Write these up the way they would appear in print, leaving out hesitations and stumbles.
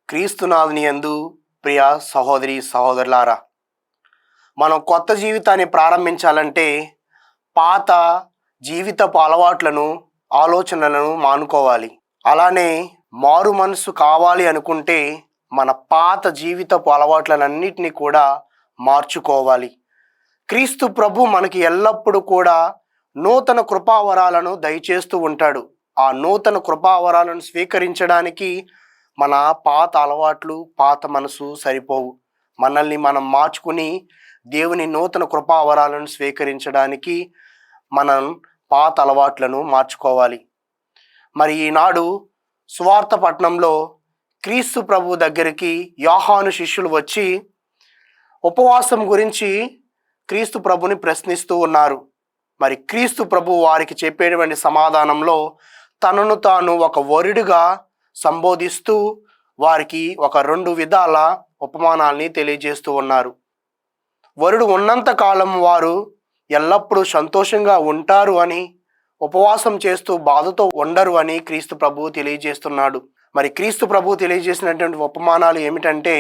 క్రీస్తునాథుని యందు ప్రియ సహోదరి సహోదరులారా, మనం కొత్త జీవితాన్ని ప్రారంభించాలంటే పాత జీవితపు అలవాట్లను ఆలోచనలను మానుకోవాలి. అలానే మారు మనసు కావాలి అనుకుంటే మన పాత జీవితపు అలవాట్లన్నిటినీ కూడా మార్చుకోవాలి. క్రీస్తు ప్రభు మనకి ఎల్లప్పుడూ కూడా నూతన కృపావరాలను దయచేస్తూ ఉంటాడు. ఆ నూతన కృపావరాలను స్వీకరించడానికి మన పాత అలవాట్లు, పాత మనసు సరిపోవు. మనల్ని మనం మార్చుకుని దేవుని నూతన కృపావరాలను స్వీకరించడానికి మనం పాత అలవాట్లను మార్చుకోవాలి. మరి ఈనాడు సువార్త పట్టణంలో క్రీస్తు ప్రభు దగ్గరికి యోహాను శిష్యులు వచ్చి ఉపవాసం గురించి క్రీస్తు ప్రభుని ప్రశ్నిస్తూ ఉన్నారు. మరి క్రీస్తు ప్రభు వారికి చెప్పేటువంటి సమాధానంలో తనను తాను ఒక వరుడిగా సంబోధిస్తూ వారికి ఒక 2 విధాల ఉపమానాల్ని తెలియజేస్తూ ఉన్నారు. వరుడు ఉన్నంత కాలం వారు ఎల్లప్పుడూ సంతోషంగా ఉంటారు అని, ఉపవాసం చేస్తూ బాధతో ఉండరు అని క్రీస్తు ప్రభు తెలియజేస్తున్నాడు. మరి క్రీస్తు ప్రభు తెలియజేసినటువంటి ఉపమానాలు ఏమిటంటే,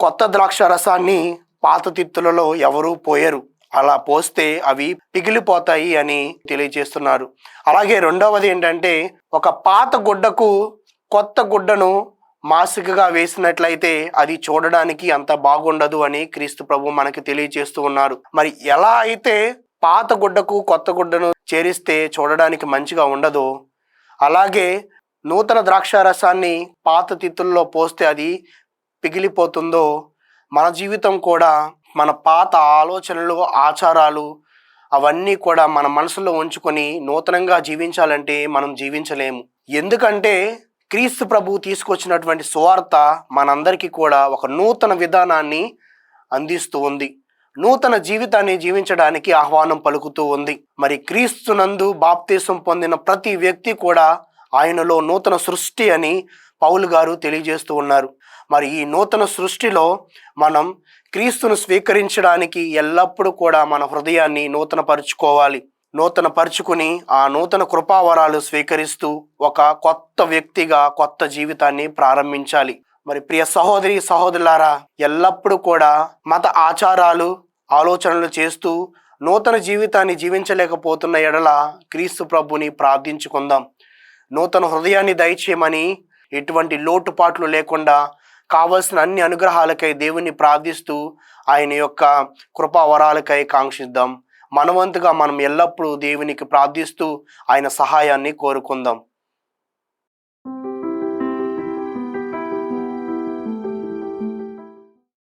కొత్త ద్రాక్ష రసాన్ని పాత తిత్తులలో ఎవరూ పోయరు, అలా పోస్తే అవి పిగిలిపోతాయి అని తెలియజేస్తున్నారు. అలాగే రెండవది ఏంటంటే, ఒక పాత గుడ్డకు కొత్త గుడ్డను మాసికగా వేసినట్లయితే అది చూడడానికి అంత బాగుండదు అని క్రీస్తు ప్రభు మనకి తెలియజేస్తూ ఉన్నారు. మరి ఎలా అయితే పాత గుడ్డకు కొత్త గుడ్డను చేరిస్తే చూడడానికి మంచిగా ఉండదో, అలాగే నూతన ద్రాక్ష రసాన్ని పాత తిత్తుల్లో పోస్తే అది పిగిలిపోతుందో, మన జీవితం కూడా మన పాత ఆలోచనలు, ఆచారాలు అవన్నీ కూడా మన మనసులో ఉంచుకొని నూతనంగా జీవించాలంటే మనం జీవించలేము. ఎందుకంటే క్రీస్తు ప్రభు తీసుకొచ్చినటువంటి సువార్త మనందరికీ కూడా ఒక నూతన విధానాన్ని అందిస్తూ ఉంది, నూతన జీవితాన్ని జీవించడానికి ఆహ్వానం పలుకుతూ ఉంది. మరి క్రీస్తునందు బాప్తీసం పొందిన ప్రతి వ్యక్తి కూడా ఆయనలో నూతన సృష్టి అని పౌలు గారు తెలియజేస్తూ ఉన్నారు. మరి ఈ నూతన సృష్టిలో మనం క్రీస్తును స్వీకరించడానికి ఎల్లప్పుడూ కూడా మన హృదయాన్ని నూతనపరుచుకోవాలి. నూతనపరుచుకుని ఆ నూతన కృపావరాలు స్వీకరిస్తూ ఒక కొత్త వ్యక్తిగా కొత్త జీవితాన్ని ప్రారంభించాలి. మరి ప్రియ సహోదరి సహోదరులారా, ఎల్లప్పుడూ కూడా మత ఆచారాలు, ఆలోచనలు చేస్తూ నూతన జీవితాన్ని జీవించలేకపోతున్న ఎడల క్రీస్తు ప్రభుని ప్రార్థించుకుందాం. నూతన హృదయాన్ని దయచేయమని, ఎటువంటి లోటుపాట్లు లేకుండా కావలసిన అన్ని అనుగ్రహాలకై దేవుని ప్రార్థిస్తూ ఆయన యొక్క కృపావరాలకై కాంక్షిద్దాం. మనవంతుగా మనం ఎల్లప్పుడూ దేవునికి ప్రార్థిస్తూ ఆయన సహాయాన్ని కోరుకుందాం.